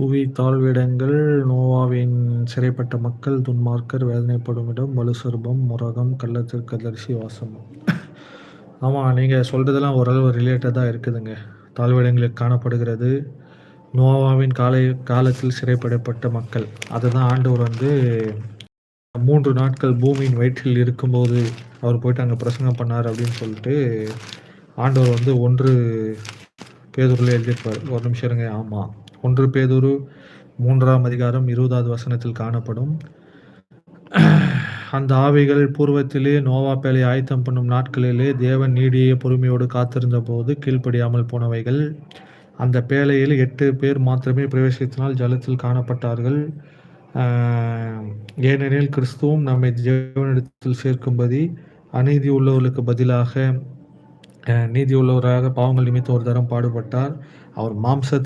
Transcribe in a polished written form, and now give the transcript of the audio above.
புவி தாழ்விடங்கள் நோவாவின் சிறைப்பட்ட மக்கள் துன்மார்க்கர் வேதனைப்படும் இடம் வலுசர்பம் முரகம் கள்ளத்திற்கதரிசி வாசம். ஆமாம், நீங்கள் சொல்கிறதெல்லாம் ஓரளவு ரிலேட்டடாக இருக்குதுங்க. தாழ்விடங்களில் காணப்படுகிறது நோவாவின் காலத்தில் சிறைப்படப்பட்ட மக்கள். அதுதான் ஆண்டவர் 3 நாட்கள் பூமியின் வயிற்றில் இருக்கும்போது அவர் போயிட்டு அங்கே பிரசங்கம் பண்ணார் அப்படின்னு சொல்லிட்டு ஆண்டவர் 1 பேதுருல எழுதியிருப்பார். ஒரு நிமிஷம் இருங்க. ஆமாம், 1 பேதுரு 3ஆம் அதிகாரம் 20வது வசனத்தில் காணப்படும். அந்த ஆவிகள் பூர்வத்திலே நோவா பேழை ஆயத்தம் பண்ணும் நாட்களிலே தேவன் நீடிய பொறுமையோடு காத்திருந்த போது கீழ்ப்படியாமல் போனவைகள். அந்த பேழையில் 8 பேர் மாத்திரமே பிரவேசித்தினால் ஜலத்தில் காணப்பட்டார்கள். ஏனெனில் கிறிஸ்துவும் நம்மை தேவனிடத்தில் சேர்க்கும்படி அநீதி உள்ளவர்களுக்கு பதிலாக நீதி உள்ளவராக பாவங்கள் நிமித்தம் ஒரு தரம் பாடுபட்டார். அவர் மாம்சத்தில்